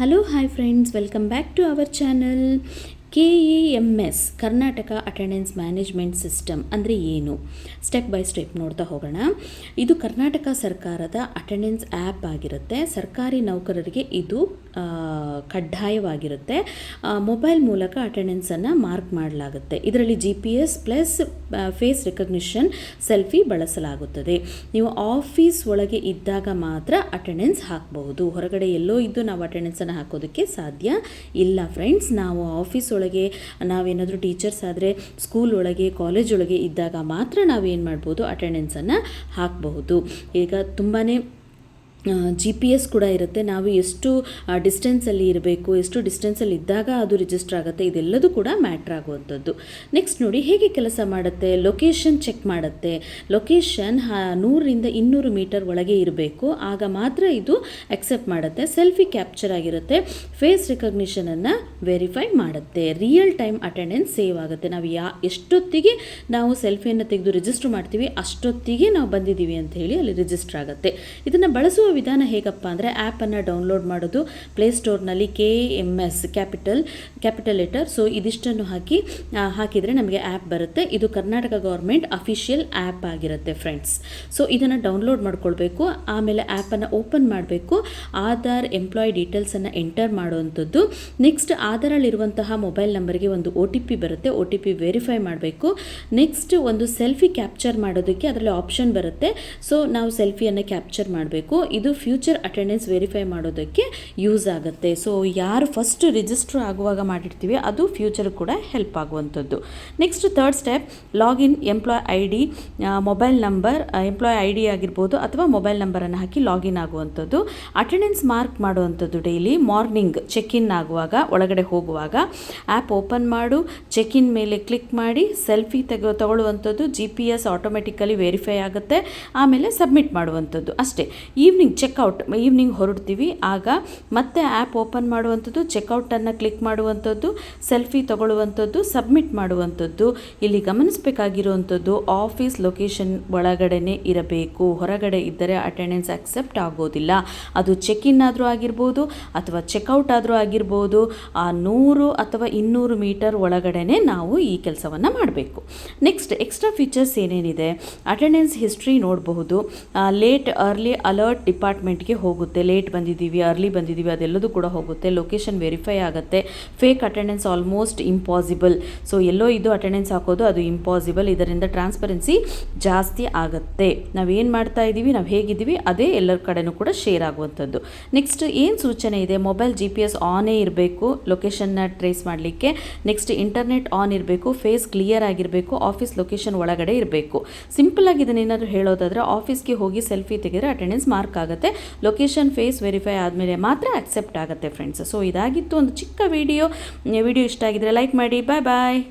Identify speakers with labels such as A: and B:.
A: Hello hi friends, welcome back to our channel. KAMS Karnataka attendance management system ಅಂದರೆ ಏನು? Step by step ನೋಡ್ತಾ ಹೋಗೋಣ. ಇದು ಕರ್ನಾಟಕ ಸರ್ಕಾರದ ಅಟೆಂಡೆನ್ಸ್ ಆ್ಯಪ್ ಆಗಿರುತ್ತೆ. ಸರ್ಕಾರಿ ನೌಕರರಿಗೆ ಇದು ಕಡ್ಡಾಯವಾಗಿರುತ್ತೆ. ಮೊಬೈಲ್ ಮೂಲಕ ಅಟೆಂಡೆನ್ಸನ್ನು ಮಾರ್ಕ್ ಮಾಡಲಾಗುತ್ತೆ. ಇದರಲ್ಲಿ GPS plus face recognition selfie ಬಳಸಲಾಗುತ್ತದೆ. ನೀವು ಆಫೀಸ್ ಒಳಗೆ ಇದ್ದಾಗ ಮಾತ್ರ ಅಟೆಂಡೆನ್ಸ್ ಹಾಕಬಹುದು. ಹೊರಗಡೆ ಎಲ್ಲೋ ಇದ್ದು ನಾವು ಅಟೆಂಡೆನ್ಸನ್ನು ಹಾಕೋದಕ್ಕೆ ಸಾಧ್ಯ ಇಲ್ಲ ಫ್ರೆಂಡ್ಸ್. ನಾವು ಆಫೀಸ್ ಒಳಗೆ ನಾವೇನಾದರೂ ಟೀಚರ್ಸ್ ಆದರೆ ಸ್ಕೂಲ್ ಒಳಗೆ ಕಾಲೇಜ್ ಒಳಗೆ ಇದ್ದಾಗ ಮಾತ್ರ ನಾವೇನು ಮಾಡ್ಬೋದು, ಅಟೆಂಡೆನ್ಸನ್ನು ಹಾಕಬಹುದು. ಈಗ ತುಂಬಾ GPS ಕೂಡ ಇರುತ್ತೆ. ನಾವು ಎಷ್ಟು ಡಿಸ್ಟೆನ್ಸಲ್ಲಿ ಇರಬೇಕು, ಎಷ್ಟು ಡಿಸ್ಟೆನ್ಸಲ್ಲಿ ಇದ್ದಾಗ ಅದು ರಿಜಿಸ್ಟರ್ ಆಗುತ್ತೆ, ಇದೆಲ್ಲದೂ ಕೂಡ ಮ್ಯಾಟ್ರ್ ಆಗುವಂಥದ್ದು. ನೆಕ್ಸ್ಟ್ ನೋಡಿ ಹೇಗೆ ಕೆಲಸ ಮಾಡುತ್ತೆ. ಲೊಕೇಶನ್ ಚೆಕ್ ಮಾಡುತ್ತೆ. ಲೊಕೇಶನ್ 100ರಿಂದ 200 ಮೀಟರ್ ಒಳಗೆ ಇರಬೇಕು, ಆಗ ಮಾತ್ರ ಇದು ಅಕ್ಸೆಪ್ಟ್ ಮಾಡುತ್ತೆ. ಸೆಲ್ಫಿ ಕ್ಯಾಪ್ಚರ್ ಆಗಿರುತ್ತೆ. ಫೇಸ್ ರೆಕಗ್ನಿಷನನ್ನು ವೆರಿಫೈ ಮಾಡುತ್ತೆ. ರಿಯಲ್ ಟೈಮ್ ಅಟೆಂಡೆನ್ಸ್ ಸೇವ್ ಆಗುತ್ತೆ. ನಾವು ಎಷ್ಟೊತ್ತಿಗೆ ನಾವು ಸೆಲ್ಫಿಯನ್ನು ತೆಗೆದು ರಿಜಿಸ್ಟರ್ ಮಾಡ್ತೀವಿ ಅಷ್ಟೊತ್ತಿಗೆ ನಾವು ಬಂದಿದ್ದೀವಿ ಅಂತ ಹೇಳಿ ಅಲ್ಲಿ ರಿಜಿಸ್ಟರ್ ಆಗುತ್ತೆ. ಇದನ್ನು ಬಳಸುವ ವಿಧಾನ ಹೇಗಪ್ಪ ಅಂದರೆ, ಆ್ಯಪನ್ನು ಡೌನ್ಲೋಡ್ ಮಾಡೋದು. ಪ್ಲೇಸ್ಟೋರ್ನಲ್ಲಿ KAMS ಕ್ಯಾಪಿಟಲ್ ಲೆಟರ್, ಸೊ ಇದಿಷ್ಟನ್ನು ಹಾಕಿದರೆ ನಮಗೆ ಆ್ಯಪ್ ಬರುತ್ತೆ. ಇದು ಕರ್ನಾಟಕ ಗೌರ್ಮೆಂಟ್ ಅಫಿಷಿಯಲ್ ಆ್ಯಪ್ ಆಗಿರುತ್ತೆ ಫ್ರೆಂಡ್ಸ್. ಸೊ ಇದನ್ನು ಡೌನ್ಲೋಡ್ ಮಾಡ್ಕೊಳ್ಬೇಕು. ಆಮೇಲೆ ಆ್ಯಪನ್ನು ಓಪನ್ ಮಾಡಬೇಕು. ಆಧಾರ್ ಎಂಪ್ಲಾಯ್ ಡೀಟೇಲ್ಸನ್ನು ಎಂಟರ್ ಮಾಡುವಂಥದ್ದು. ನೆಕ್ಸ್ಟ್ ಆಧಾರಲ್ಲಿರುವಂತಹ ಮೊಬೈಲ್ ನಂಬರ್ಗೆ ಒಂದು OTP ಬರುತ್ತೆ. OTP ವೆರಿಫೈ ಮಾಡಬೇಕು. ನೆಕ್ಸ್ಟ್ ಒಂದು ಸೆಲ್ಫಿ ಕ್ಯಾಪ್ಚರ್ ಮಾಡೋದಕ್ಕೆ ಅದರಲ್ಲಿ ಆಪ್ಷನ್ ಬರುತ್ತೆ. ಸೊ ನಾವು ಸೆಲ್ಫಿಯನ್ನು ಕ್ಯಾಪ್ಚರ್ ಮಾಡಬೇಕು. ಇದು ಫ್ಯೂಚರ್ ಅಟೆಂಡೆನ್ಸ್ ವೆರಿಫೈ ಮಾಡೋದಕ್ಕೆ ಯೂಸ್ ಆಗುತ್ತೆ. ಸೊ ಯಾರು ಫಸ್ಟ್ ರಿಜಿಸ್ಟರ್ ಆಗುವಾಗ ಮಾಡಿರ್ತೀವಿ ಅದು ಫ್ಯೂಚರ್ ಕೂಡ ಹೆಲ್ಪ್ ಆಗುವಂಥದ್ದು. Next third step, login employee ID, mobile number, employee ID ಆಗಿರ್ಬೋದು ಅಥವಾ ಮೊಬೈಲ್ ನಂಬರನ್ನು ಹಾಕಿ ಲಾಗಿನ್ ಆಗುವಂಥದ್ದು. ಅಟೆಂಡೆನ್ಸ್ ಮಾರ್ಕ್ ಮಾಡುವಂಥದ್ದು ಡೈಲಿ ಮಾರ್ನಿಂಗ್ ಚೆಕ್-ಇನ್ ಆಗುವಾಗ, ಒಳಗಡೆ ಹೋಗುವಾಗ ಆ್ಯಪ್ ಓಪನ್ ಮಾಡು, ಚೆಕ್-ಇನ್ ಮೇಲೆ ಕ್ಲಿಕ್ ಮಾಡಿ ಸೆಲ್ಫಿ ತಗೊಳ್ಳುವಂಥದ್ದು. GPS ಆಟೋಮೆಟಿಕಲಿ ವೆರಿಫೈ ಆಗುತ್ತೆ. ಆಮೇಲೆ ಸಬ್ಮಿಟ್ ಮಾಡುವಂಥದ್ದು ಅಷ್ಟೇ. ಚೆಕ್ಔಟ್ ಈವ್ನಿಂಗ್ ಹೊರಡ್ತೀವಿ, ಆಗ ಮತ್ತೆ ಆ್ಯಪ್ ಓಪನ್ ಮಾಡುವಂಥದ್ದು, ಚೆಕ್ಔಟನ್ನು ಕ್ಲಿಕ್ ಮಾಡುವಂಥದ್ದು, ಸೆಲ್ಫಿ ತಗೊಳ್ಳುವಂಥದ್ದು, ಸಬ್ಮಿಟ್ ಮಾಡುವಂಥದ್ದು. ಇಲ್ಲಿ ಗಮನಿಸಬೇಕಾಗಿರುವಂಥದ್ದು, ಆಫೀಸ್ ಲೊಕೇಶನ್ ಒಳಗಡೆನೇ ಇರಬೇಕು. ಹೊರಗಡೆ ಇದ್ದರೆ ಅಟೆಂಡೆನ್ಸ್ ಅಕ್ಸೆಪ್ಟ್ ಆಗೋದಿಲ್ಲ. ಅದು ಚೆಕ್-ಇನ್ ಆದರೂ ಆಗಿರ್ಬೋದು ಅಥವಾ ಚೆಕ್ಔಟ್ ಆದರೂ ಆಗಿರ್ಬೋದು. 100 ಅಥವಾ 200 ಮೀಟರ್ ಒಳಗಡೆನೆ ನಾವು ಈ ಕೆಲಸವನ್ನು ಮಾಡಬೇಕು. ನೆಕ್ಸ್ಟ್ ಎಕ್ಸ್ಟ್ರಾ ಫೀಚರ್ಸ್ ಏನೇನಿದೆ, ಅಟೆಂಡೆನ್ಸ್ ಹಿಸ್ಟ್ರಿ ನೋಡಬಹುದು. ಲೇಟ್ ಅರ್ಲಿ ಅಲರ್ಟ್ ಡಿಪಾರ್ಟ್ಮೆಂಟ್ಗೆ ಹೋಗುತ್ತೆ. ಲೇಟ್ ಬಂದಿದ್ದೀವಿ, ಅರ್ಲಿ ಬಂದಿದ್ದೀವಿ ಅದೆಲ್ಲದೂ ಕೂಡ ಹೋಗುತ್ತೆ. ಲೊಕೇಶನ್ ವೆರಿಫೈ ಆಗುತ್ತೆ. Fake attendance almost impossible. So ಎಲ್ಲೋ ಇದು ಅಟೆಂಡೆನ್ಸ್ ಹಾಕೋದು ಅದು ಇಂಪಾಸಿಬಲ್. ಇದರಿಂದ ಟ್ರಾನ್ಸ್ಪರೆನ್ಸಿ ಜಾಸ್ತಿ ಆಗುತ್ತೆ. ನಾವೇನು ಮಾಡ್ತಾ ಇದ್ದೀವಿ, ನಾವು ಹೇಗಿದ್ದೀವಿ ಅದೇ ಎಲ್ಲರ ಕಡೆನೂ ಕೂಡ ಶೇರ್ ಆಗುವಂಥದ್ದು. ನೆಕ್ಸ್ಟ್ ಏನು ಸೂಚನೆ ಇದೆ, ಮೊಬೈಲ್ GPS ಆನೇ ಇರಬೇಕು ಲೊಕೇಶನ್ನ ಟ್ರೇಸ್ ಮಾಡಲಿಕ್ಕೆ. ನೆಕ್ಸ್ಟ್ ಇಂಟರ್ನೆಟ್ ಆನ್ ಇರಬೇಕು. ಫೇಸ್ ಕ್ಲಿಯರ್ ಆಗಿರಬೇಕು. ಆಫೀಸ್ ಲೊಕೇಶನ್ ಒಳಗಡೆ ಇರಬೇಕು. ಸಿಂಪಲ್ ಆಗಿ ಇದನ್ನೇನಾದರೂ ಹೇಳೋದಾದರೆ, ಆಫೀಸ್ಗೆ ಹೋಗಿ ಸೆಲ್ಫಿ ತೆಗೆದರೆ ಅಟೆಂಡೆನ್ಸ್ ಮಾರ್ಕ್ ಆಗುತ್ತೆ. ಲೊಕೇಶನ್ ಫೇಸ್ ವೆರಿಫೈ ಆದಮೇಲೆ ಮಾತ್ರ ಅಕ್ಸೆಪ್ಟ್ ಆಗುತ್ತೆ ಫ್ರೆಂಡ್ಸ್. ಸೊ ಇದಾಗಿತ್ತು ಒಂದು ಚಿಕ್ಕ ವಿಡಿಯೋ ಇಷ್ಟ ಆಗಿದ್ರೆ ಲೈಕ್ ಮಾಡಿ. ಬಾಯ್ ಬಾಯ್.